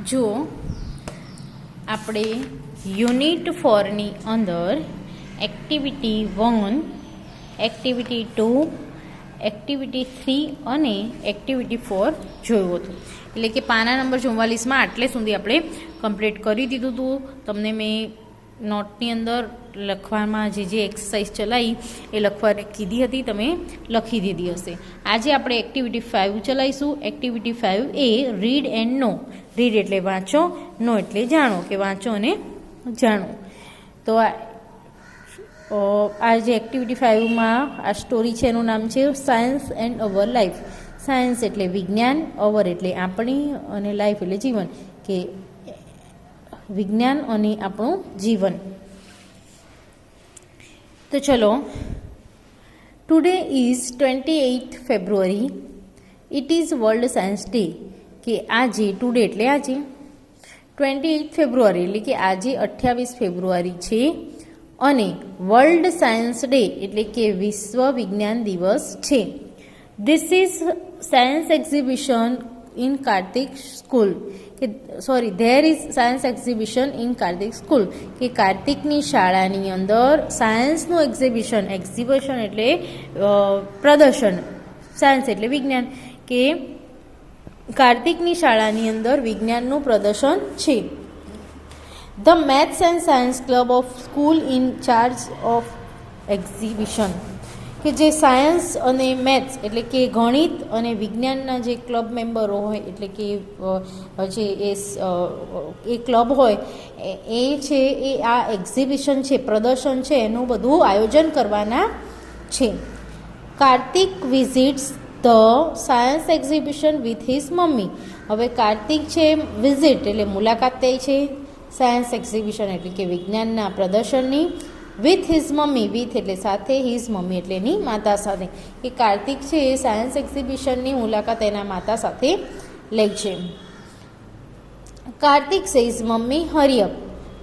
જો આપણે યુનિટ 4ની અંદર એક્ટિવિટી 1, એક્ટિવિટી 2, એક્ટિવિટી 3 અને એક્ટિવિટી 4 જોયું હતું. એટલે કે પાના નંબર 44માં આટલે સુધી આપણે કમ્પ્લીટ કરી દીધું હતું. તમને મેં નોટની અંદર લખવામાં જે એક્સરસાઇઝ ચલાવી એ લખવાની કીધી હતી, તમે લખી દીધી હશે. આજે આપણે એક્ટિવિટી 5 ચલાવીશું. એક્ટિવિટી 5 એ રીડ એન્ડ નો. રીડ એટલે વાંચો, નો એટલે જાણો, કે વાંચો અને જાણો. તો આ જે એક્ટિવિટી 5માં આ સ્ટોરી છે એનું નામ છે science and our life. Science એટલે વિજ્ઞાન, અવર એટલે આપણી, અને લાઈફ એટલે જીવન, કે વિજ્ઞાન અને આપણું જીવન. તો ચલો, today is 28th February. It is world science day. કે આજે, ટુડે એટલે આજે, 28th February એટલે કે આજે 28 ફેબ્રુઆરી છે, અને વર્લ્ડ સાયન્સ ડે એટલે કે વિશ્વ વિજ્ઞાન દિવસ છે. This is science exhibition in Kartik school. There is science exhibition in Kartik school. કે કાર્તિકની શાળાની અંદર સાયન્સનું એક્ઝિબિશન એટલે પ્રદર્શન, સાયન્સ એટલે વિજ્ઞાન, કે કાર્તિકની શાળાની અંદર વિજ્ઞાનનું પ્રદર્શન છે. The maths and science club of school in charge of exhibition. કે જે સાયન્સ અને મેથ્સ એટલે કે ગણિત અને વિજ્ઞાનના જે ક્લબ મેમ્બરો હોય, એટલે કે જે એ ક્લબ હોય એ છે, એ આ એક્ઝિબિશન છે, પ્રદર્શન છે, એનું બધું આયોજન કરવાના છે. Kartik visits the science exhibition with his mummy. હવે કાર્તિક છે વિઝિટ એટલે મુલાકાત લે છે સાયન્સ એક્ઝિબિશન એટલે કે વિજ્ઞાનના પ્રદર્શનની, વિથ હિઝ મમ્મી, વિથ એટલે સાથે, હિઝ મમ્મી એટલે એની માતા સાથે. કે કાર્તિક છે એ સાયન્સ એક્ઝિબિશનની મુલાકાત એના માતા સાથે લે છે. કાર્તિક સેઝ મમ્મી હરિયપ.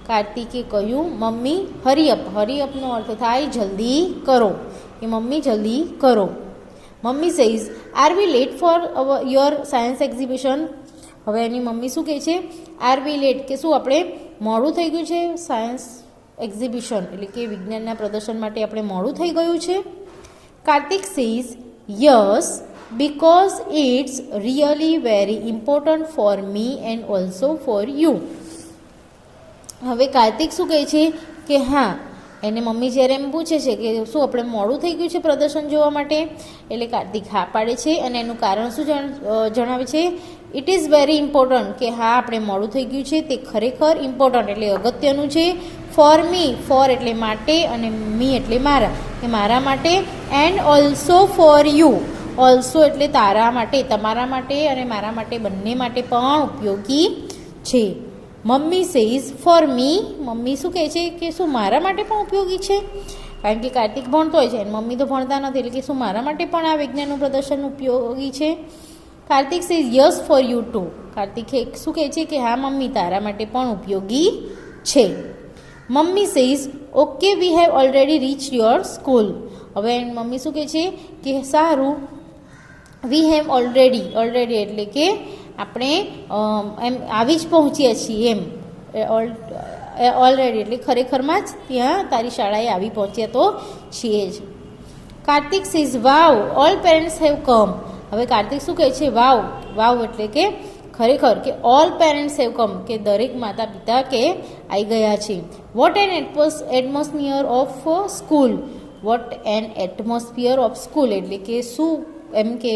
કાર્તિકે કહ્યું મમ્મી હરિયપ. હરિયપનો અર્થ થાય જલ્દી કરો, કે મમ્મી જલ્દી કરો. Mummy says are we late for your science exhibition. હવે એની મમ્મી શું કહે છે? આર વી લેટ, કે શું આપણે મોડું થઈ ગયું છે સાયન્સ એક્ઝિબિશન એટલે કે વિજ્ઞાનના પ્રદર્શન માટે આપણે મોડું થઈ ગયું છે. Kartik says yes, because it's really very important for me and also for you. હવે કાર્તિક શું કહે છે કે હા. એને મમ્મી જ્યારે એમ પૂછે છે કે શું આપણે મોડું થઈ ગયું છે પ્રદર્શન જોવા માટે, એટલે કાર્તિક હા પાડે છે, અને એનું કારણ શું જણાવે છે? ઇટ ઇઝ વેરી ઇમ્પોર્ટન્ટ, કે હા આપણે મોડું થઈ ગયું છે તે ખરેખર ઇમ્પોર્ટન્ટ એટલે અગત્યનું છે. ફોર મી, ફોર એટલે માટે, અને મી એટલે મારા, કે મારા માટે, and also for you, also એટલે તારા માટે, તમારા માટે, અને મારા માટે, બંને માટે પણ ઉપયોગી છે. Mummy says for me. Mummy શું કહે છે કે શું મારા માટે પણ ઉપયોગી છે? કારણ કે કાર્તિક ભણતો હોય છે અને મમ્મી તો ભણતા નથી, એટલે કે શું મારા માટે પણ આ વિજ્ઞાનનું પ્રદર્શન ઉપયોગી છે? Kartik says yes for you too. Kartik શું કહે છે કે હા મમ્મી તારા માટે પણ ઉપયોગી છે. Mummy says okay we have already reach your school. હવે મમ્મી શું કહે છે કે સારું, વી હેવ ઓલરેડી એટલે કે આપણે એમ આવી જ પહોંચ્યા છીએ એમ. ઓલરેડી એટલે ખરેખરમાં જ ત્યાં તારી શાળાએ આવી પહોંચ્યા તો છીએ જ. Kartik says wow, all parents have come. હવે કાર્તિક શું કહે છે? વાવ. વાવ એટલે કે ખરેખર, કે ઓલ પેરેન્ટ્સ હેવ કમ, કે દરેક માતા પિતા કે આવી ગયા છે. What an atmosphere of school. What an atmosphere of school એટલે કે શું એમ કે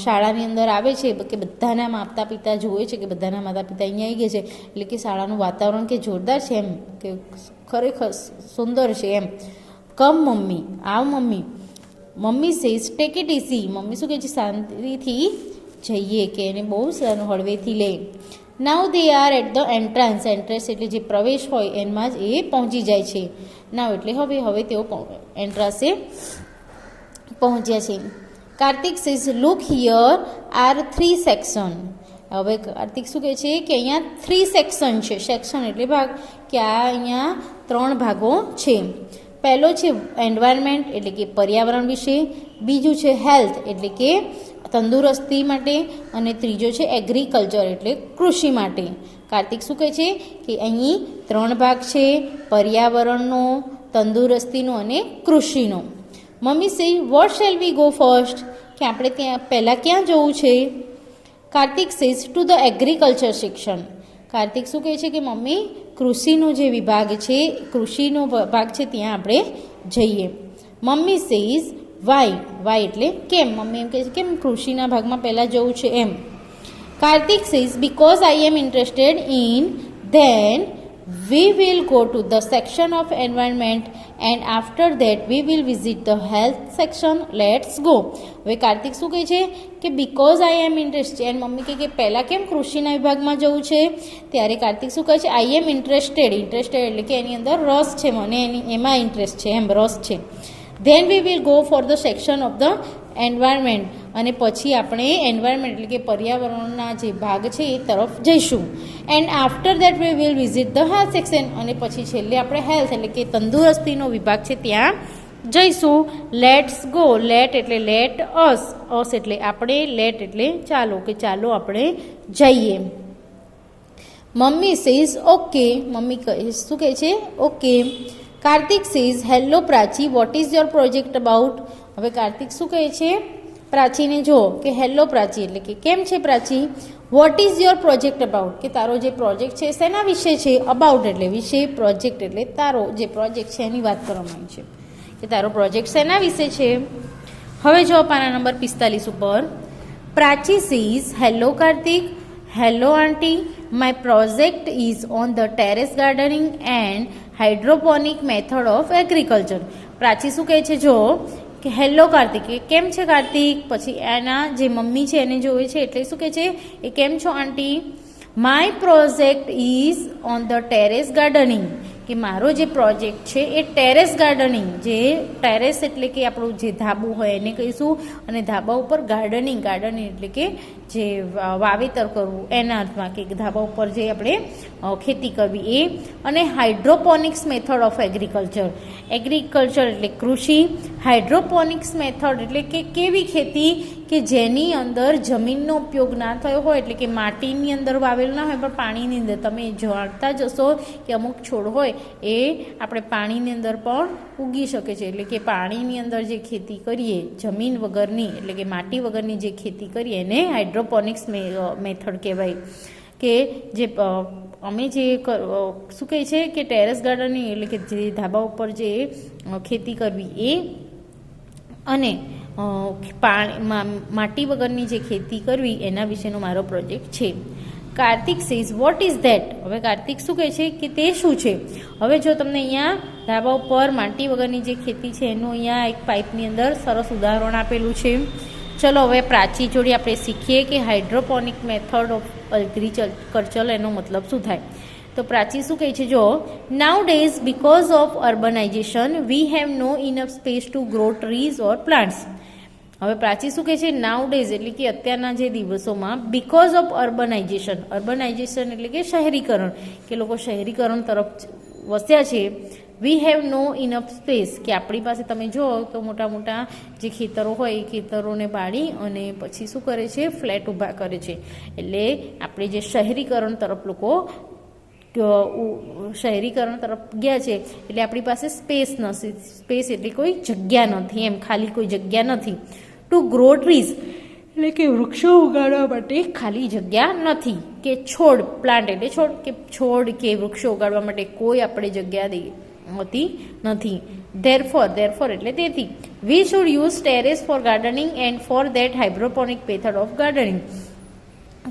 શાળાની અંદર આવે છે કે બધાના માતા પિતા જુએ છે, કે બધાના માતા પિતા અહીંયા આવી ગયા છે, એટલે કે શાળાનું વાતાવરણ કે જોરદાર છે એમ, કે ખરેખર સુંદર છે એમ. કમ મમ્મી, આવ mummy. Mummy says take it easy. Mummy શું કહે છે? શાંતિથી જઈએ, કે એને બહુ હળવેથી લે. Now they are at the entrance. Entrance એટલે જે પ્રવેશ હોય એમાં જ એ પહોંચી જાય છે. નાવ એટલે હવે તેઓ એન્ટ્રન્સે પહોંચ્યા છે. Kartik says look here are 3 section. હવે કાર્તિક શું કહે છે કે અહીંયા 3 સેક્શન છે. સેક્શન એટલે ભાગ, કે આ અહીંયા 3 ભાગો છે. પહેલો છે એન્વાયરમેન્ટ એટલે કે પર્યાવરણ વિશે, બીજું છે હેલ્થ એટલે કે તંદુરસ્તી માટે, અને ત્રીજો છે એગ્રીકલ્ચર એટલે કૃષિ માટે. કાર્તિક શું કહે છે કે અહીં 3 ભાગ છે, પર્યાવરણનો, તંદુરસ્તીનો અને કૃષિનો. Mummy says what shall we go first, કે આપણે ત્યાં પહેલાં ક્યાં જવું છે? Kartik says to the agriculture section. Kartik શું કહે છે કે મમ્મી કૃષિનો જે વિભાગ છે, કૃષિનો ભાગ છે ત્યાં આપણે જઈએ. મમ્મી સેઝ વાય, વાય એટલે કેમ. મમ્મી એમ કહે છે કેમ કૃષિના ભાગમાં પહેલાં જવું છે એમ. Kartik says because I am interested in, then we will go to the section of environment and after that we will visit the health section. Let's go. હવે કાર્તિક શું કહે છે કે because I am interested. Mummy કહે કે પહેલાં કેમ કૃષિના વિભાગમાં જવું છે? ત્યારે કાર્તિક શું કહે છે આઈ એમ ઇન્ટરેસ્ટેડ. ઇન્ટરેસ્ટેડ એટલે કે એની અંદર રસ છે, મને એમાં ઇન્ટરેસ્ટ છે એમ, રસ છે. Then we will go for the section of the environment, અને પછી આપણે એન્વાયરમેન્ટ એટલે કે પર્યાવરણના જે ભાગ છે એ તરફ જઈશું. And after that we will visit the health section, અને પછી છેલ્લે આપણે હેલ્થ એટલે કે તંદુરસ્તીનો વિભાગ છે ત્યાં જઈશું. Let's go. લેટ એટલે લેટ અસ, અસ એટલે આપણે, લેટ એટલે ચાલો, કે ચાલો આપણે જઈએ. Mummy says okay. મમ્મી શું કહે છે? Okay. Kartik says hello Prachi, what is your project about. હવે કાર્તિક શું કહે છે પ્રાચીને, જો કે હેલો પ્રાચી એટલે કે કેમ છે Prachi. What is your project about, કે તારો જે પ્રોજેક્ટ છે શેના વિશે છે. અબાઉટ એટલે વિશે, પ્રોજેક્ટ એટલે તારો જે પ્રોજેક્ટ છે એની વાત કરવામાં આવી છે, કે તારો પ્રોજેક્ટ શેના વિશે છે. હવે જો પાના નંબર 45 ઉપર Prachi says hello Kartik, hello aunty, my project is on the terrace gardening and hydroponic method of agriculture. Prachi શું કહે છે જો કે હેલો કાર્તિક, એ કેમ છે કાર્તિક. પછી એના જે મમ્મી છે એને જોવે છે એટલે શું કહે છે એ કેમ છો aunty. My project is on the terrace gardening, કે મારો જે પ્રોજેક્ટ છે એ ટેરેસ ગાર્ડનિંગ, જે ટેરેસ એટલે કે આપણું જે ધાબું હોય એને કહીશું, અને ધાબા ઉપર ગાર્ડનિંગ, ગાર્ડનિંગ એટલે કે જે વાવેતર કરવું એના અર્થમાં, કે ધાબા ઉપર જે આપણે ખેતી કરવી એ. અને hydroponics method of agriculture, agriculture એટલે કૃષિ, હાઇડ્રોપોનિક્સ મેથડ એટલે કે કેવી ખેતી કે જેની અંદર જમીનનો ઉપયોગ ના થયો હોય, એટલે કે માટીની અંદર વાવેલું ના હોય પણ પાણીની અંદર. તમે જાણતા જ હશો કે અમુક છોડ હોય એ આપણે પાણીની અંદર પણ ઉગી શકે છે, એટલે કે પાણીની અંદર જે ખેતી કરીએ જમીન વગરની એટલે કે માટી વગરની જે ખેતી કરીએ એને હાઇડ્રોપોનિક્સ મેથડ કહેવાય. કે જે અમે જે શું કહે છે કે ટેરેસ ગાર્ડનિંગ એટલે કે જે ધાબા ઉપર જે ખેતી કરવી એ, અને માટી વગરની જે ખેતી કરવી એના વિશેનો મારો પ્રોજેક્ટ છે. Kartik says what is that. હવે કાર્તિક શું કહે છે કે તે શું છે. હવે જો તમને અહીંયા ધાબા ઉપર માટી વગરની જે ખેતી છે એનું અહીંયા એક પાઇપની અંદર સરસ ઉદાહરણ આપેલું છે. ચલો હવે પ્રાચી જોડે આપણે શીખીએ કે હાઇડ્રોપોનિક મેથડ ઓફ એગ્રીકલ્ચર એનો મતલબ શું થાય. તો પ્રાચી શું કહે છે જો now days because of urbanization we have no enough space to grow trees or plants. હવે પ્રાચી શું કહે છે નાઉ ડેઝ એટલે કે અત્યારના જે દિવસોમાં બીકોઝ ઓફ અર્બનાઇઝેશન, અર્બનાઇઝેશન એટલે કે શહેરીકરણ, કે લોકો શહેરીકરણ તરફ વસ્યા છે. We have no enough space, કે આપણી પાસે તમે જો તો મોટા મોટા જે ખેતરો હોય એ ખેતરોને બાળી અને પછી શું કરે છે ફ્લેટ ઊભા કરે છે. એટલે આપણે જે શહેરીકરણ તરફ લોકો શહેરીકરણ તરફ ગયા છે એટલે આપણી પાસે સ્પેસ નથી. સ્પેસ એટલે કોઈ જગ્યા નથી એમ, ખાલી કોઈ જગ્યા નથી. ટુ ગ્રો ટ્રીઝ એટલે કે વૃક્ષો ઉગાડવા માટે ખાલી જગ્યા નથી. કે છોડ, પ્લાન્ટ એટલે છોડ, કે છોડ કે વૃક્ષો ઉગાડવા માટે કોઈ આપણે જગ્યા હોતી નથી. ધેરફોર, ધેરફોર એટલે તેથી. We should use terrace for gardening and for that hydroponic method of gardening.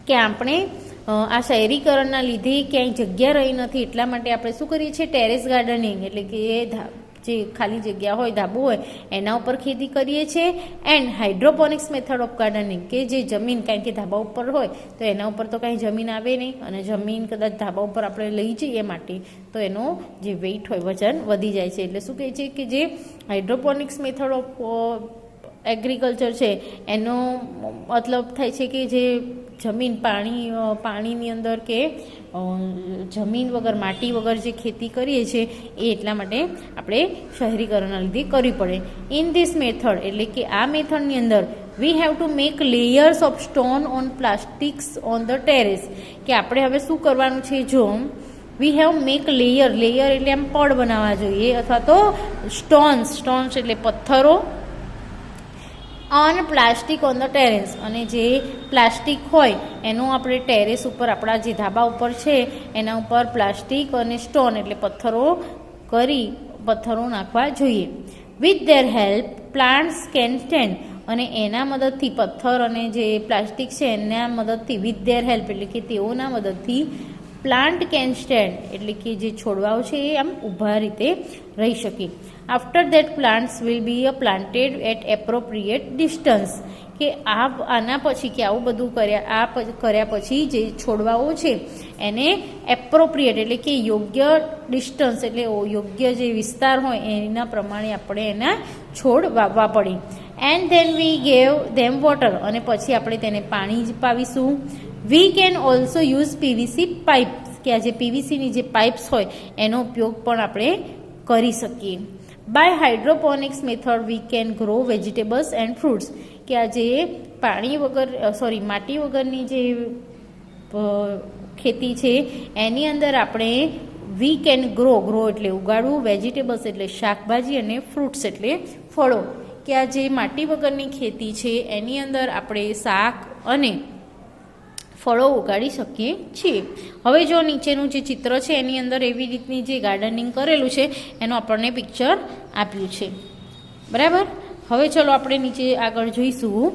કે આપણે આ શહેરીકરણના લીધે ક્યાંય જગ્યા રહી નથી એટલા માટે આપણે શું કરીએ છીએ ટેરેસ ગાર્ડનિંગ એટલે કે જે ખાલી જગ્યા હોય ધાબુ હોય એના ઉપર ખેતી કરીએ છીએ. And hydroponics method of gardening કે જે જમીન, કારણ કે ધાબા ઉપર હોય તો એના ઉપર તો કાંઈ જમીન આવે નહીં, અને જમીન કદાચ ધાબા ઉપર આપણે લઈ જઈએ માટે તો એનો જે વેઇટ હોય વજન વધી જાય છે. એટલે શું કહે છે કે જે હાઇડ્રોપોનિક્સ મેથડ ઓફ એગ્રીકલ્ચર છે એનો મતલબ થાય છે કે જે જમીન પાણીની અંદર કે જમીન વગર માટી વગર જે ખેતી કરીએ છીએ એ એટલા માટે આપણે શહેરીકરણના લીધે કરવી પડે. ઇન ધીસ મેથડ એટલે કે આ મેથડની અંદર we have to make layers of stone on plastics on the terrace, કે આપણે હવે શું કરવાનું છે, જો વી હેવ મેક લેયર એટલે આમ પડ બનાવવા જોઈએ, અથવા તો સ્ટોન્સ એટલે પથ્થરો on plastic on the terrace, અને જે પ્લાસ્ટિક હોય એનું આપણે ટેરેસ ઉપર આપણા જે ધાબા ઉપર છે એના ઉપર પ્લાસ્ટિક અને સ્ટોન એટલે પથ્થરો નાખવા જોઈએ. With their help plants can stand, અને એના મદદથી પથ્થર અને જે પ્લાસ્ટિક છે એના મદદથી વિથ ધેર હેલ્પ એટલે કે તેઓના મદદથી પ્લાન્ટ કેન સ્ટેન્ડ એટલે કે જે છોડવાઓ છે એ આમ ઊભા રીતે રહી શકે. After that plants will be planted at appropriate distance, કે આના પછી કે આવું બધું કર્યા પછી જે છોડવાઓ છે એને એપ્રોપ્રિએટ એટલે કે યોગ્ય ડિસ્ટન્સ એટલે યોગ્ય જે વિસ્તાર હોય એના પ્રમાણે આપણે એના છોડ વાવવા પડે. And then we gave them water, અને પછી આપણે તેને પાણી જ પાવીશું. We can also use PVC pipes, કે આ જે પીવીસીની જે પાઇપ્સ હોય એનો ઉપયોગ પણ આપણે કરી શકીએ. By hydroponics method we can grow vegetables and fruits, કે આ જે માટી વગરની જે ખેતી છે એની અંદર આપણે વી કેન ગ્રો એટલે ઉગાડવું, વેજીટેબલ્સ એટલે શાકભાજી અને ફ્રૂટ્સ એટલે ફળો, કે આ જે માટી વગરની ખેતી છે એની અંદર આપણે શાક અને ફળો ઉગાડી શકીએ છીએ. હવે જો નીચેનું જે ચિત્ર છે એની અંદર એવી રીતની જે ગાર્ડનિંગ કરેલું છે એનું આપણને પિક્ચર આપ્યું છે, બરાબર. હવે ચલો આપણે નીચે આગળ જોઈશું.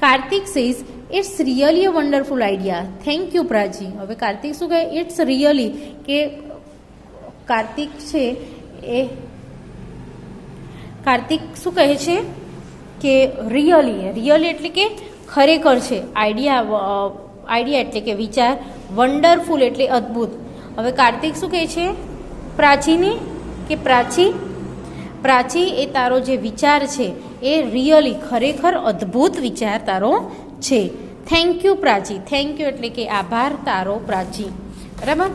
Kartik says it's really a wonderful idea, thank you Prachi. હવે કાર્તિક શું કહે, ઇટ્સ રિયલી, કે કાર્તિક છે એ કાર્તિક શું કહે છે કે રિયલી એટલે કે ખરેખર છે, આઈડિયા એટલે કે વિચાર, વન્ડરફુલ એટલે અદ્ભુત. હવે કાર્તિક શું કહે છે પ્રાચીને કે પ્રાચી એ તારો જે વિચાર છે એ રિયલી ખરેખર અદ્ભુત વિચાર તારો છે. Thank you Prachi, thank you એટલે કે આભાર તારો પ્રાચી, બરાબર.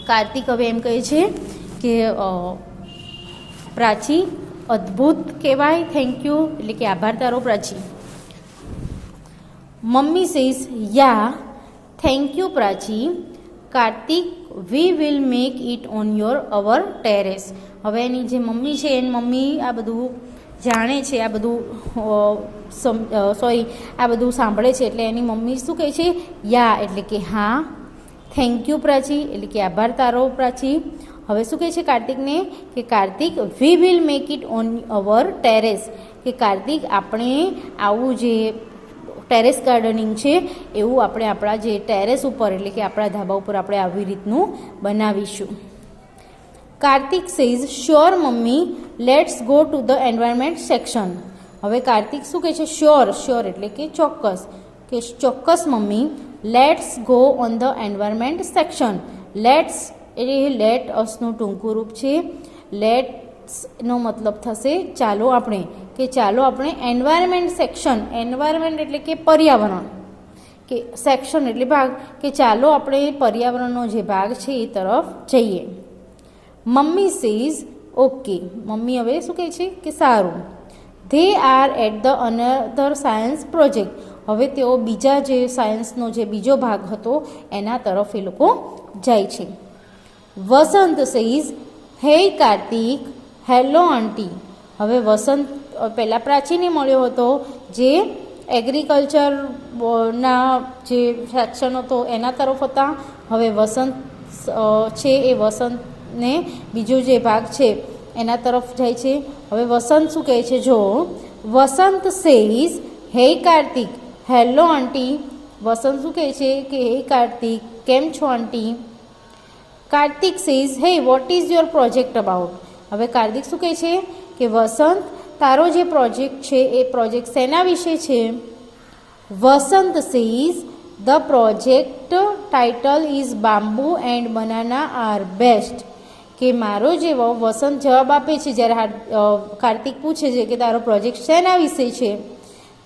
કાર્તિક હવે એમ કહે છે કે પ્રાચી અદ્ભુત કહેવાય, થેન્ક યુ એટલે કે આભાર તારો Prachi. Mummy says yeah thank you Prachi, Kartik we will make it on our terrace. હવે એની જે મમ્મી છે એની મમ્મી આ બધું જાણે છે, આ બધું સાંભળે છે, એટલે એની મમ્મી શું કહે છે, યા એટલે કે હા, થેન્ક યુ પ્રાચી એટલે કે આભાર તારો પ્રાચી. હવે શું કહે છે કાર્તિકને કે Kartik we will make it on our terrace, કે કાર્તિક આપણે આવું જે ટેરેસ ગાર્ડનિંગ છે એવું આપણે આપણા જે ટેરેસ ઉપર એટલે કે આપણા ધાબા ઉપર આપણે આવી રીતનું બનાવીશું. Kartik says sure mummy let's go to the environment section. હવે કાર્તિક શું કહે છે, શ્યોર એટલે કે ચોક્કસ mummy, let's go on the environment section. Let's એટલે લેટ અસનું ટૂંકું રૂપ છે, લેટ્સનો મતલબ થશે ચાલો આપણે, કે ચાલો આપણે એન્વાયરમેન્ટ સેક્શન, એન્વાયરમેન્ટ એટલે કે પર્યાવરણ, કે સેક્શન એટલે ભાગ, કે ચાલો આપણે પર્યાવરણનો જે ભાગ છે એ તરફ જઈએ. મમ્મી સેઝ ઓકે, મમ્મી હવે શું કહે છે કે સારું. They are at the another science project, હવે તેઓ બીજા જે સાયન્સનો જે બીજો ભાગ હતો એના તરફ એ લોકો જાય છે. વસંત સેઝ હે કાર્તિક હેલો આંટી. હવે વસંત પહેલાં પ્રાચીને મળ્યો હતો જે એગ્રીકલ્ચરના જે સેક્શન હતો એના તરફ હતા. હવે વસંત છે એ વસંતને બીજો જે ભાગ છે એના તરફ જાય છે. હવે વસંત શું કહે છે, જો વસંત સેઝ હે કાર્તિક હેલો આંટી. વસંત શું કહે છે કે હે કાર્તિક કેમ છો આંટી. કાર્તિક સેઝ હે vote is your project about. હવે કાર્તિક શું કહે છે કે વસંત તારો જે પ્રોજેક્ટ છે એ પ્રોજેક્ટ શેના વિશે છે. Vasant says the project title is bamboo and banana are best. કે મારો જેવો વસંત જવાબ આપે છે જ્યારે કાર્તિક પૂછે છે કે તારો પ્રોજેક્ટ શેના વિશે છે,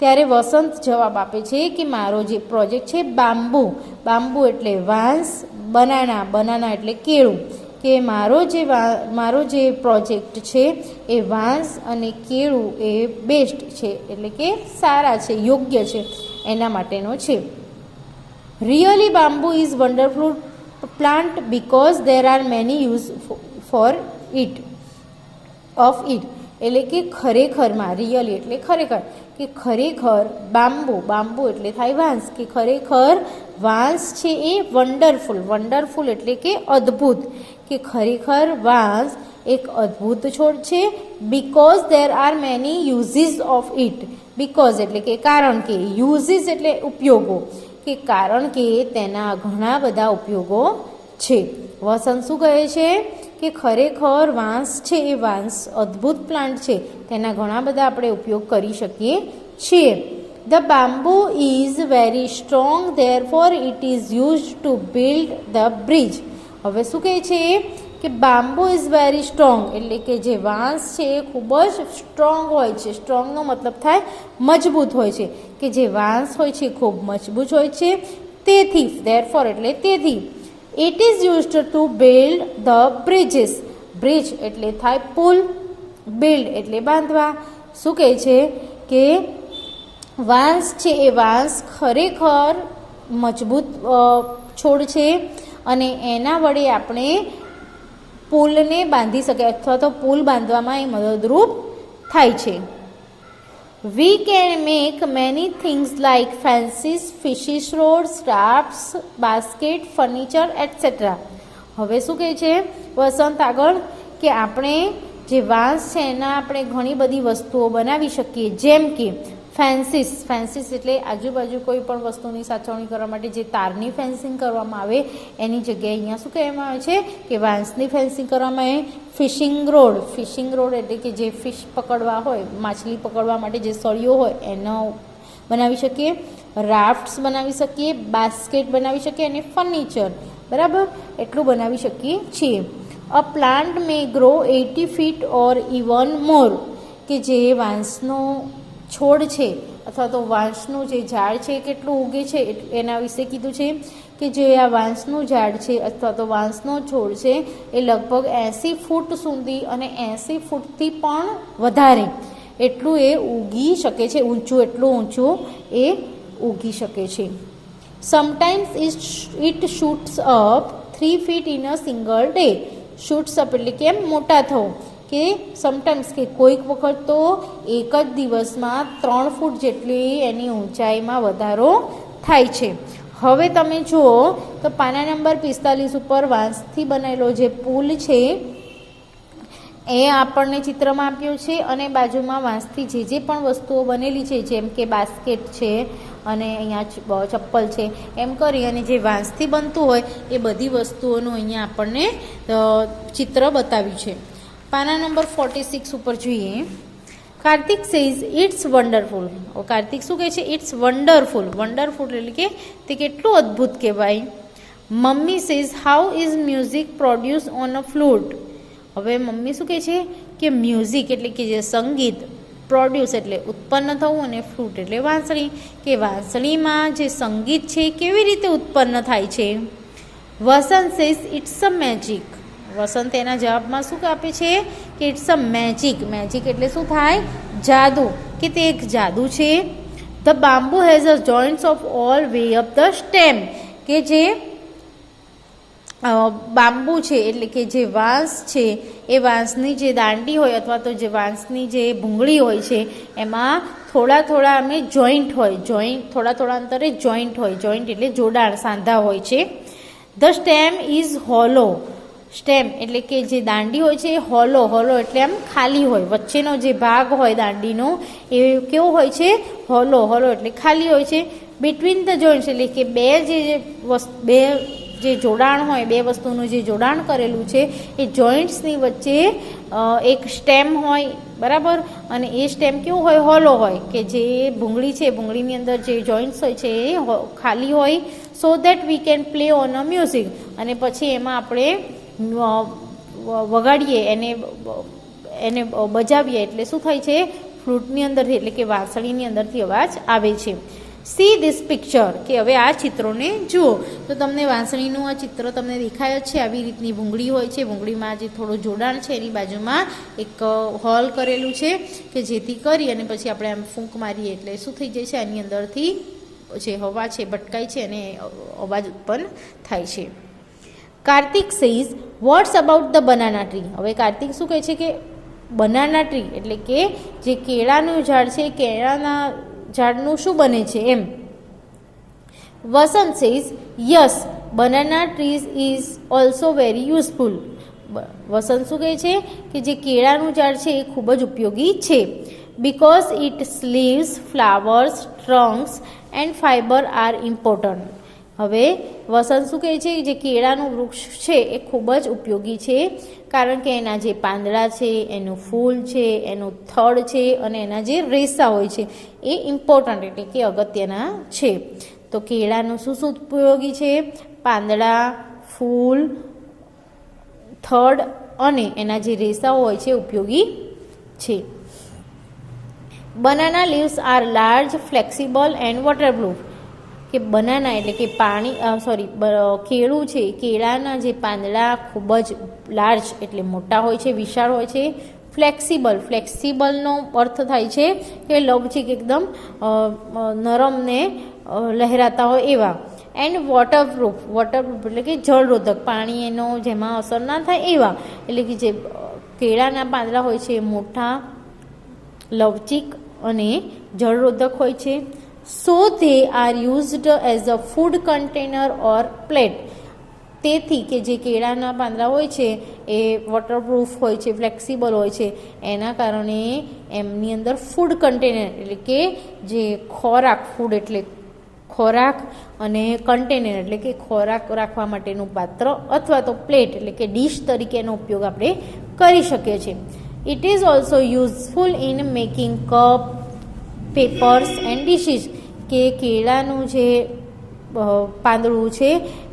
ત્યારે વસંત જવાબ આપે છે કે મારો જે પ્રોજેક્ટ છે બાંબુ, બાંબુ એટલે વાંસ, બનાના, બનાના એટલે કેળું, કે મારો જે પ્રોજેક્ટ છે એ વાંસ અને કેળું એ બેસ્ટ છે, એટલે કે સારા છે, યોગ્ય છે, એના માટેનો છે. Really bamboo is wonderful plant because there are many use for it of it, એટલે કે ખરેખરમાં, રિયલી એટલે ખરેખર, કે ખરેખર બાંબુ, બાંબુ એટલે થાય વાંસ, કે ખરેખર વાંસ છે એ વન્ડરફુલ, વન્ડરફુલ એટલે કે અદ્ભુત, કે ખરેખર વાંસ એક અદ્ભુત છોડ છે. Because there are many uses of it, because એટલે કે કારણ કે, યુઝીસ એટલે ઉપયોગો, કે કારણ કે તેના ઘણા બધા ઉપયોગો છે. વસંત શું કહે છે કે ખરેખર વાંસ છે એ વાંસ અદ્ભુત પ્લાન્ટ છે, તેના ઘણા બધા આપણે ઉપયોગ કરી શકીએ છીએ. The bamboo is very strong therefore it is used to build the bridge. હવે શું કહે છે કે બામ્બુ ઇઝ વેરી સ્ટ્રોંગ, એટલે કે જે વાંસ છે એ ખૂબ જ સ્ટ્રોંગ હોય છે. સ્ટ્રોંગનો મતલબ થાય મજબૂત હોય છે, કે જે વાંસ હોય છે ખૂબ મજબૂત હોય છે. તેથી, ધેરફોર એટલે તેથી, it is used to build the bridges, bridge એટલે થાય પુલ, બિલ્ડ એટલે બાંધવા. શું કહે છે કે વાંસ છે એ વાંસ ખરેખર મજબૂત છોડ છે અને એના વડે આપણે પુલને બાંધી શકીએ અથવા તો પુલ બાંધવામાં એ મદદરૂપ થાય છે. We can make many things like fences, fishes rods, rafts, basket, furniture, etc. હવે શું કહે છે વસંત આગળ કે આપણે જે વાંસ છે એના આપણે ઘણી બધી વસ્તુઓ બનાવી શકીએ, જેમ કે ફેન્સીસ, ફેન્સીસ એટલે આજુબાજુ કોઈ પણ વસ્તુની સાચવણી કરવા માટે જે તારની ફેન્સિંગ કરવામાં આવે એની જગ્યાએ અહીંયા શું કહેવામાં આવે છે કે વાંસની ફેન્સિંગ કરવામાં આવે. ફિશિંગ રોડ, ફિશિંગ રોડ એટલે કે જે ફિશ પકડવા હોય, માછલી પકડવા માટે જે સળીઓ હોય એનો બનાવી શકીએ. રાફ્ટ્સ બનાવી શકીએ, બાસ્કેટ બનાવી શકીએ અને ફર્નિચર, બરાબર, એટલું બનાવી શકીએ છીએ. A plant May grow 80 feet or even more, કે જે વાંસનો છોડ છે અથવા તો વાંસનું જે ઝાડ છે કેટલું ઉગે છે એના વિશે કીધું છે, કે જે આ વાંસનું ઝાડ છે અથવા તો વાંસનો છોડ છે એ લગભગ 80 ફૂટ સુધી અને 80 ફૂટથી પણ વધારે એટલું એ ઉગી શકે છે, ઊંચું, એટલું ઊંચું એ ઉગી શકે છે. Sometimes it shoots up 3 feet in a single day. Shoots up એટલે કે એમ મોટા થવું, કે સમટાઇમ્સ કે કોઈક વખત તો એક જ દિવસમાં 3 ફૂટ જેટલી એની ઊંચાઈમાં વધારો થાય છે. હવે તમે જુઓ તો પાના નંબર 45 ઉપર વાંસથી બનેલો જે પુલ છે એ આપણને ચિત્રમાં આપ્યું છે અને બાજુમાં વાંસથી જે પણ વસ્તુઓ બનેલી છે જેમ કે બાસ્કેટ છે અને અહીંયા ચપ્પલ છે એમ કરી અને જે વાંસથી બનતું હોય એ બધી વસ્તુઓનું અહીંયા આપણને ચિત્ર બતાવ્યું છે. પાના નંબર 46 ઉપર જોઈએ. Kartik says it's wonderful. Kartik શું કહે છે? It's wonderful. વન્ડરફુલ એટલે કે તે કેટલું અદ્ભુત કહેવાય. Mummy says how is music produce on a flute. હવે મમ્મી શું કહે છે કે મ્યુઝિક એટલે કે જે સંગીત, પ્રોડ્યુસ એટલે ઉત્પન્ન થવું અને ફ્લૂટ એટલે વાંસળી, કે વાંસળીમાં જે સંગીત છે કેવી રીતે ઉત્પન્ન થાય છે. Vasant says it's a magic. વસંત એના જવાબમાં શું આપે છે કે ઇટ્સ અ મેજિક. મેજિક એટલે શું થાય? જાદુ, કે તે એક જાદુ છે. The bamboo has a joints of all way up the stem. કે જે બાંબુ છે એટલે કે જે વાંસ છે એ વાંસની જે દાંડી હોય અથવા તો જે વાંસની જે ભૂંગળી હોય છે એમાં થોડા થોડા અમે જોઈન્ટ હોય, થોડા થોડા અંતરે જોઈન્ટ હોય. જોઈન્ટ એટલે જોડાણ, સાંધા હોય છે. The stem is hollow. Stem એટલે કે જે દાંડી હોય છે એ હોલો. હોલો એટલે આમ ખાલી હોય, વચ્ચેનો જે ભાગ હોય દાંડીનો એ કેવો હોય છે? હોલો. હોલો એટલે ખાલી હોય છે. બિટવીન ધ જોઈન્ટ્સ એટલે કે બે જે જોડાણ હોય, બે વસ્તુનું જે જોડાણ કરેલું છે એ જોઈન્ટ્સની વચ્ચે એક સ્ટેમ હોય, બરાબર. અને એ સ્ટેમ કેવું હોય? હોલો હોય, કે જે ભૂંગળી છે ભૂંગળીની અંદર જે જોઈન્ટ્સ હોય છે એ ખાલી હોય. So that we can play on a music. અને પછી એમાં આપણે વગાડીએ, એને બજાવીએ એટલે શું થાય છે? ફ્લૂટની અંદરથી એટલે કે વાંસળીની અંદરથી અવાજ આવે છે. સી ધીસ પિક્ચર, કે હવે આ ચિત્રોને જુઓ. તો તમને વાંસળીનું આ ચિત્ર તમને દેખાય જ છે. આવી રીતની ભૂંગળી હોય છે. ભૂંગળીમાં જે થોડું જોડાણ છે એની બાજુમાં એક હોલ કરેલું છે કે જેથી કરી અને પછી આપણે આમ ફૂંક મારીએ એટલે શું થઈ જાય છે, આની અંદરથી જે હવા છે ભટકાય છે અને અવાજ ઉત્પન્ન થાય છે. Kartik says what's about the banana tree. હવે કાર્તિક શું કહે છે કે બનાના ટ્રી એટલે કે જે કેળાનું ઝાડ છે, કેળાના ઝાડનું શું બને છે એમ. Vasant says yes banana trees is also very useful. Vasant શું કહે છે કે જે કેળાનું ઝાડ છે એ ખૂબ જ ઉપયોગી છે. Because its leaves, flowers, trunks and fibre are important. હવે વસંત શું કહે છે કે જે કેળાનું વૃક્ષ છે એ ખૂબ જ ઉપયોગી છે કારણ કે એના જે પાંદડા છે, એનું ફૂલ છે, એનું થડ છે અને એના જે રેસા હોય છે એ ઇમ્પોર્ટન્ટ એટલે કે અગત્યના છે. તો કેળાનું શું શું ઉપયોગી છે? પાંદડા, ફૂલ, થડ અને એના જે રેસાઓ હોય છે ઉપયોગી છે. Banana leaves are large, flexible and waterproof. કે બનાના એટલે કે કેળું છે, કેળાના જે પાંદડા ખૂબ જ લાર્જ એટલે મોટા હોય છે, વિશાળ હોય છે. ફ્લેક્સિબલ, ફ્લેક્સિબલનો અર્થ થાય છે કે લવચીક, એકદમ નરમ ને લહેરાતા હોય એવા. એન્ડ વોટરપ્રૂફ, વોટરપ્રૂફ એટલે કે જળરોધક, પાણી એનો જેમાં અસર ના થાય એવા. એટલે કે જે કેળાના પાંદડા હોય છે એ મોટા, લવચીક અને જળરોધક હોય છે. સો they are used as a food container or plate. તેથી કે જે કેળાના પાંદડા હોય છે એ વોટરપ્રૂફ હોય છે, ફ્લેક્સિબલ હોય છે, એના કારણે એમની અંદર ફૂડ કન્ટેનર એટલે કે જે ખોરાક, ફૂડ એટલે ખોરાક અને કન્ટેનર એટલે કે ખોરાક રાખવા માટેનું પાત્ર અથવા તો પ્લેટ એટલે કે ડીશ તરીકેનો ઉપયોગ આપણે કરી શકીએ છીએ. It is also useful in making cup, papers and dishes. કે કેળાનું જે પાંદડું છે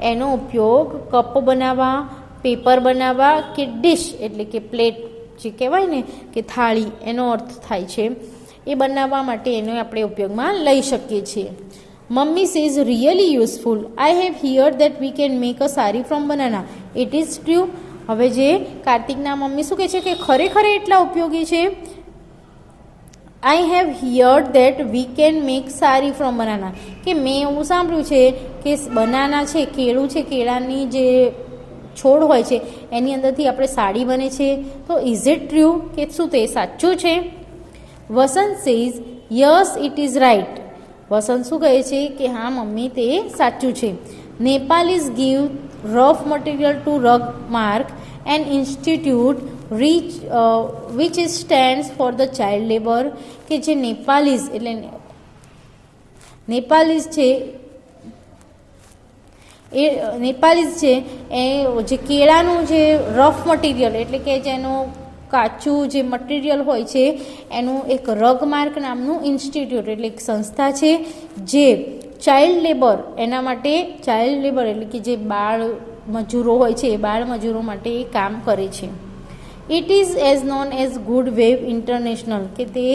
એનો ઉપયોગ કપ બનાવવા, પેપર બનાવવા કે ડીશ એટલે કે પ્લેટ જે કહેવાય ને કે થાળી એનો અર્થ થાય છે એ બનાવવા માટે એનો આપણે ઉપયોગમાં લઈ શકીએ છીએ. Mummy says really useful. I have heard that we can make a sari from banana. It is true. હવે જે કાર્તિકના મમ્મી શું કહે છે કે ખરેખર એટલા ઉપયોગી છે. I have heard that we can make સારી ફ્રોમ બનાના. કે મેં એવું સાંભળ્યું છે કે બનાના છે, કેળું છે, કેળાની જે છોડ હોય છે એની અંદરથી આપણે સાડી બને છે. તો ઇઝ ઇટ ટ્રુ, કે શું તે સાચું છે? Vasant says yes it is right. Vasant શું કહે છે કે હા મમ્મી તે સાચું છે. Nepalese give rough material to rug mark an institute which stands for the child labor. કે જે નેપાલીઝ એટલે નેપાલીઝ છે એ જે કેળાનું જે રફ મટીરિયલ એટલે કે જેનું કાચું જે મટીરિયલ હોય છે એનું એક રગમાર્ક નામનું ઇન્સ્ટિટ્યૂટ એટલે એક સંસ્થા છે જે ચાઇલ્ડ લેબર એના માટે, ચાઇલ્ડ લેબર એટલે કે જે બાળ મજૂરો હોય છે એ બાળ મજૂરો માટે એ કામ કરે છે. It is as known as good wave international. કે તે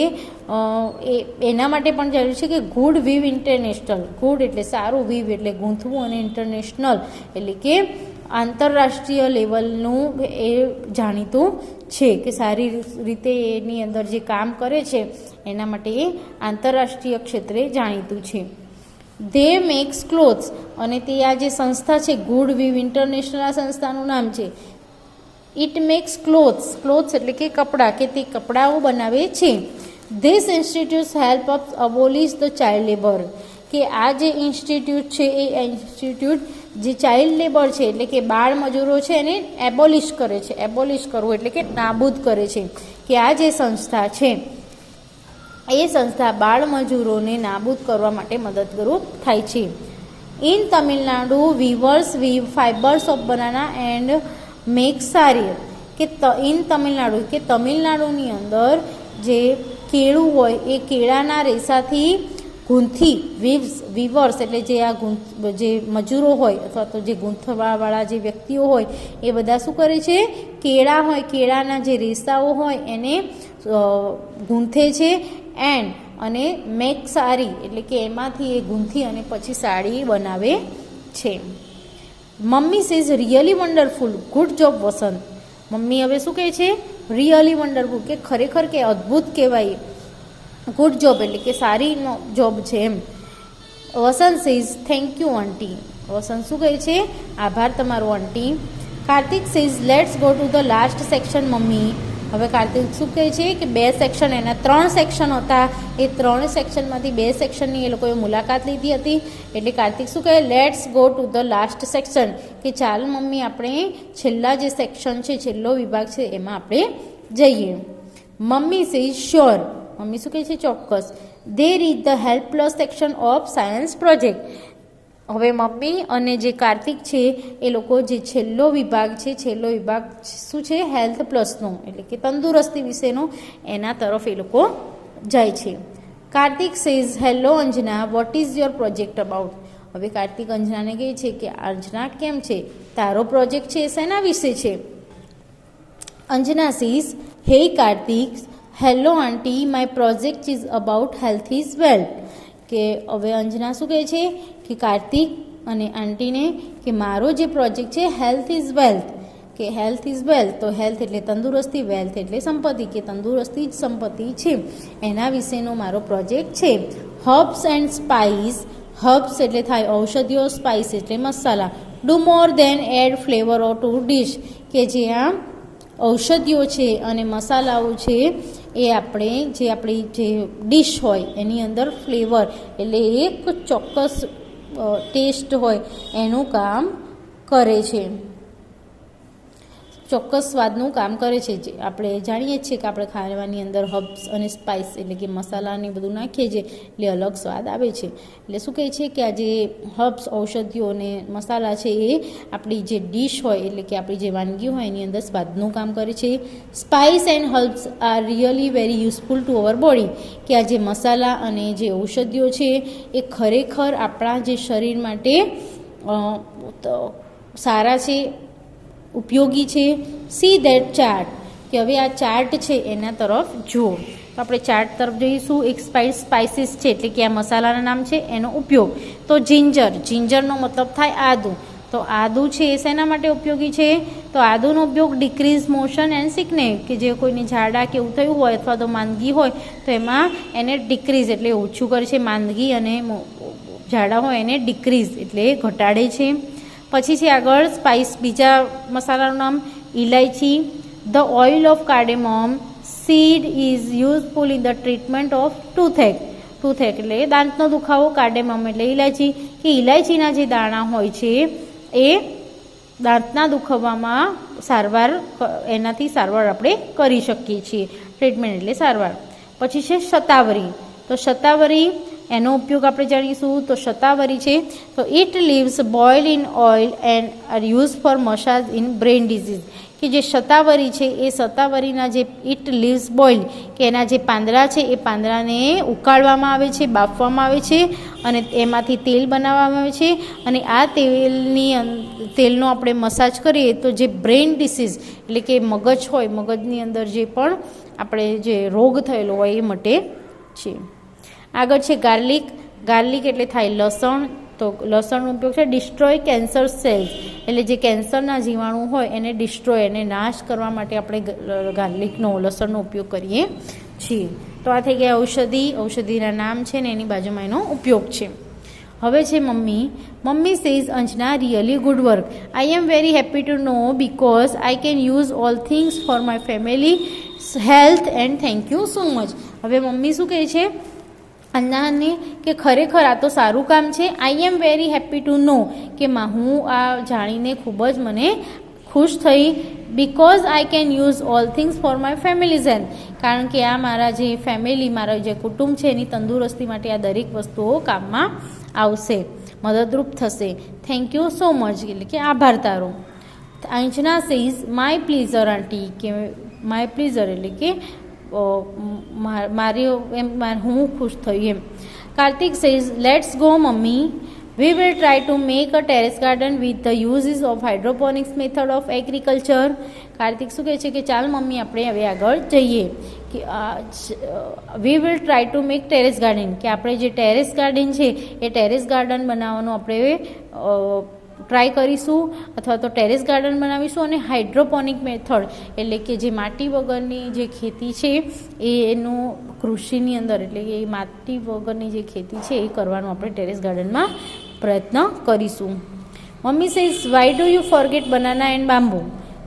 એના માટે પણ જરૂર છે કે ગુડ વેવ ઇન્ટરનેશનલ. ગુડ એટલે સારું, વીવ એટલે ગૂંથવું અને ઇન્ટરનેશનલ એટલે કે આંતરરાષ્ટ્રીય લેવલનું એ જાણીતું છે કે સારી રીતે એની અંદર જે કામ કરે છે એના માટે એ આંતરરાષ્ટ્રીય ક્ષેત્રે જાણીતું છે. They makes clothes. અને તે આ જે સંસ્થા છે ગુડ વીવ ઇન્ટરનેશનલ, આ સંસ્થાનું નામ છે. ઇટ મેક્સ ક્લોથ્સ, ક્લોથ્સ એટલે કે કપડાં, કે તે કપડાઓ બનાવે છે. This institutes help up abolish the child labour. કે આ જે ઇન્સ્ટિટ્યૂટ છે એ ઇન્સ્ટિટ્યૂટ જે ચાઇલ્ડ લેબર છે એટલે કે બાળ મજૂરો છે એને એબોલિશ કરે છે. એબોલિશ કરવું એટલે કે નાબૂદ કરે છે. કે આ જે સંસ્થા છે એ સંસ્થા બાળ મજૂરોને નાબૂદ કરવા માટે મદદરૂપ થાય છે. In Tamil Nadu weavers weave fibres of banana and make sari. કે ઇન તમિલનાડુ કે તમિલનાડુની અંદર જે કેળું હોય એ કેળાના રેસાથી ગૂંથી વીવર્સ એટલે જે આ જે મજૂરો હોય અથવા તો જે ગૂંથવાવાળા જે વ્યક્તિઓ હોય એ બધા શું કરે છે, કેળા હોય કેળાના જે રેસાઓ હોય એને ગૂંથે છે. એન્ડ અને મેક સાડી એટલે કે એમાંથી એ ગૂંથી અને પછી સાડી બનાવે છે. Mummy says really wonderful, good job Vasant. Mummy હવે શું કહે છે, રિયલી વન્ડરફુલ કે ખરેખર કે અદ્ભુત કહેવાય, ગુડ જોબ એટલે કે સારીનો જોબ છે એમ. Vasant says thank you aunty. Vasant શું કહે છે, આભાર તમારો aunty. Kartik says let's go to the last section mummy. હવે કાર્તિક શું કહે છે કે 2 સેક્શન, એના 3 સેક્શન હતા, એ 3 સેક્શનમાંથી 2 સેક્શનની એ લોકોએ મુલાકાત લીધી હતી. એટલે કાર્તિક શું કહે, let's go to the last section, કે ચાલ મમ્મી આપણે છેલ્લા જે સેક્શન છે, છેલ્લો વિભાગ છે એમાં આપણે જઈએ. Mummy says sure. મમ્મી શું કહે છે, ચોક્કસ. They read the helpless section of science project. હવે મમ્મી અને જે કાર્તિક છે એ લોકો જે છેલ્લો વિભાગ છે, છેલ્લો વિભાગ શું છે, હેલ્થ પ્લસનો એટલે કે તંદુરસ્તી વિશેનો, એના તરફ એ લોકો જાય છે. Kartik says hello Anjana, vote is your project about. હવે કાર્તિક અંજનાને કહે છે કે અંજના કેમ છે, તારો પ્રોજેક્ટ છે શેના વિશે છે. અંજના સેઝ હે Kartik, hello aunty, my project is about health is wealth. કે હવે અંજના શું કહે છે કે કાર્તિક અને આંટીને કે મારો જે પ્રોજેક્ટ છે હેલ્થ ઇઝ વેલ્થ, કે હેલ્થ ઇઝ વેલ્થ, તો હેલ્થ એટલે તંદુરસ્તી, વેલ્થ એટલે સંપત્તિ, કે તંદુરસ્તી જ સંપત્તિ છે, એના વિશેનો મારો પ્રોજેક્ટ છે. Herbs and spice. હર્બ્સ એટલે થાય ઔષધિઓ, સ્પાઇસ એટલે મસાલા. Do more than add flavour or to dish. કે જે આ ઔષધિઓ છે અને મસાલાઓ છે એ આપણી જે ડીશ હોય એની અંદર ફ્લેવર એટલે એક ચોક્કસ ટેસ્ટ હોય એનું કામ કરે છે, ચોક્કસ સ્વાદનું કામ કરે છે. જે આપણે જાણીએ છીએ કે આપણે ખાવાની અંદર હર્બ્સ અને સ્પાઇસ એટલે કે મસાલાને બધું નાખીએ છીએ એટલે અલગ સ્વાદ આવે છે. એટલે શું કહે છે કે આ જે હર્બ્સ ઔષધિઓ અને મસાલા છે એ આપણી જે ડીશ હોય એટલે કે આપણી જે વાનગી હોય એની અંદર સ્વાદનું કામ કરે છે. Spice and herbs are really very useful to our body. કે આ જે મસાલા અને જે ઔષધિઓ છે એ ખરેખર આપણા જે શરીર માટે સારા છે, ઉપયોગી છે. C that chart. કે હવે આ ચાર્ટ છે એના તરફ જુઓ. તો આપણે ચાર્ટ તરફ જઈશું. એક સ્પાઇસીસ છે એટલે કે આ મસાલાના નામ છે, એનો ઉપયોગ. તો જિંજરનો મતલબ થાય આદુ. તો આદુ છે એ શેના માટે ઉપયોગી છે, તો આદુનો ઉપયોગ ડિક્રીઝ મોશન એન્ડ સિકનેસ, કે જે કોઈને ઝાડા કે એવું થયું હોય અથવા તો માંદગી હોય તો એમાં એને ડિક્રીઝ એટલે ઓછું કરે છે, માંદગી અને ઝાડા હોય એને ડિક્રીઝ એટલે ઘટાડે છે. પછી છે આગળ સ્પાઇસ, બીજા મસાલાનું નામ ઇલાયચી. The oil of cardamom seed is useful in the treatment of toothache. Toothache એટલે દાંતનો દુખાવો, કાર્ડેમમ એટલે ઇલાયચી, કે ઇલાયચીના જે દાણા હોય છે એ દાંતના દુખાવામાં એનાથી સારવાર આપણે કરી શકીએ છીએ. ટ્રીટમેન્ટ એટલે સારવાર. પછી છે શતાવરી. તો શતાવરી એનો ઉપયોગ આપણે જાણીશું. તો શતાવરી છે તો it leaves boil in oil and are use for massage in brain disease. કે જે શતાવરી છે એ શતાવરીના જે ઇટ લીવ્સ બોઇલ કે એના જે પાંદડા છે એ પાંદડાને ઉકાળવામાં આવે છે, બાફવામાં આવે છે અને એમાંથી તેલ બનાવવામાં આવે છે. અને આ તેલનો આપણે મસાજ કરીએ તો જે બ્રેઇન ડિસીઝ એટલે કે મગજ હોય, મગજની અંદર જે પણ આપણે જે રોગ થયેલો હોય એ મટે છે. આગળ છે ગાર્લિક. ગાર્લિક એટલે થાય લસણ. તો લસણનો ઉપયોગ છે ડિસ્ટ્રોય કેન્સર સેલ્સ, એટલે જે કેન્સરના જીવાણુ હોય એને ડિસ્ટ્રોય એને નાશ કરવા માટે આપણે ગાર્લિકનો લસણનો ઉપયોગ કરીએ છીએ. તો આ થઈ ગયા ઔષધિના નામ છે ને એની બાજુમાં એનો ઉપયોગ છે. હવે છે mummy. Mummy says Anjana really good work. I am very happy to know because I can use all things for my family health and thank you so much. હવે મમ્મી શું કહે છે અંજનાને કે ખરેખર આ તો સારું કામ છે. આઈ એમ વેરી હેપી ટુ નો કે હું આ જાણીને ખૂબ જ મને ખુશ થઈ. Because I can use all things for my families health. કારણ કે આ મારા જે ફેમિલી, મારા જે કુટુંબ છે એની તંદુરસ્તી માટે આ દરેક વસ્તુઓ કામમાં આવશે, મદદરૂપ થશે. થેન્ક યુ સો મચ એટલે કે આભાર તારો. અંજના સેઝ માય પ્લીઝર આંટી. કે માય પ્લીઝર એટલે કે હું ખુશ થઈ એમ. Karthik says, let's go mummy. We will try to make a terrace garden with the uses of hydroponics method of agriculture. Kartik શું કહે છે કે ચાલ મમ્મી આપણે હવે આગળ જઈએ કે we will try to make terrace garden, કે આપણે જે ટેરેસ ગાર્ડન છે એ ટેરેસ ગાર્ડન બનાવવાનું આપણે ટ્રાય કરીશું અથવા તો ટેરેસ ગાર્ડન બનાવીશું. અને હાઇડ્રોપોનિક મેથડ એટલે કે જે માટી વગરની જે ખેતી છે એનું કૃષિની અંદર એટલે કે માટી વગરની જે ખેતી છે એ કરવાનું આપણે ટેરેસ ગાર્ડનમાં પ્રયત્ન કરીશું. Mummy says, why do you forget banana and bamboo.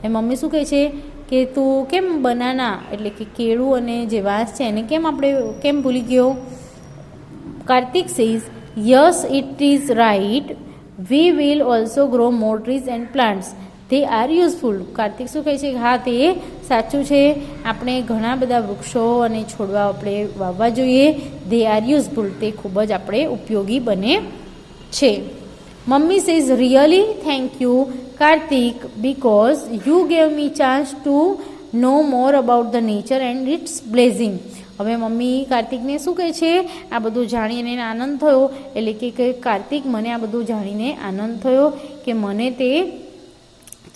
A mummy શું કહે છે કે તું કેમ બનાના એટલે કે કેળું અને જે વાંસ છે એને કેમ ભૂલી ગયો. Kartik says, yes it is right, we will also grow more trees and plants, they are useful. Kartik શું કહે છે કે હા તે સાચું છે, આપણે ઘણા બધા વૃક્ષો અને છોડવા આપણે વાવવા જોઈએ. દે આર યુઝફુલ, તે ખૂબ જ આપણે ઉપયોગી બને છે. Mummy says, really thank you Kartik because you gave me chance to know more about the nature and its blessing. હવે મમ્મી કાર્તિકને શું કહે છે, આ બધું જાણીને આનંદ થયો એટલે કે કાર્તિક મને આ બધું જાણીને આનંદ થયો કે મને તે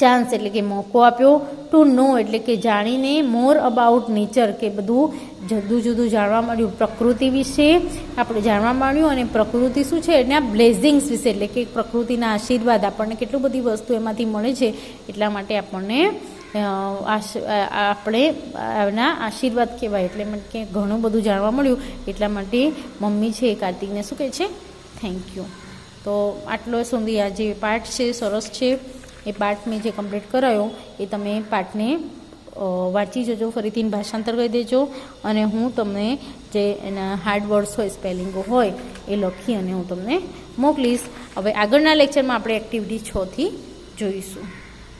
ચાન્સ એટલે કે મોકો આપ્યો ટુ નો એટલે કે જાણીને મોર અબાઉટ નેચર કે બધું જુદું જુદું જાણવા મળ્યું, પ્રકૃતિ વિશે આપણે જાણવા મળ્યું. અને પ્રકૃતિ શું છે એના બ્લેઝિંગ્સ વિશે એટલે કે પ્રકૃતિના આશીર્વાદ આપણને કેટલું બધી વસ્તુ એમાંથી મળે છે એટલા માટે આપણે એના આશીર્વાદ કહેવાય એટલે કે ઘણું બધું જાણવા મળ્યું એટલા માટે મમ્મી છે એ કાર્તિકને શું કહે છે, થેન્ક યુ. તો આટલો સુધી આ જે પાઠ છે સરસ છે, એ પાઠ મેં જે કમ્પ્લીટ કરાયો એ તમે પાઠને વાંચી જજો, ફરીથી ભાષાંતર કરી દેજો અને હું તમને જે એના હાર્ડ વર્ડ્સ હોય સ્પેલિંગો હોય એ લખી અને હું તમને મોકલીશ. હવે આગળના લેક્ચરમાં આપણે એક્ટિવિટી 6 થી જોઈશું.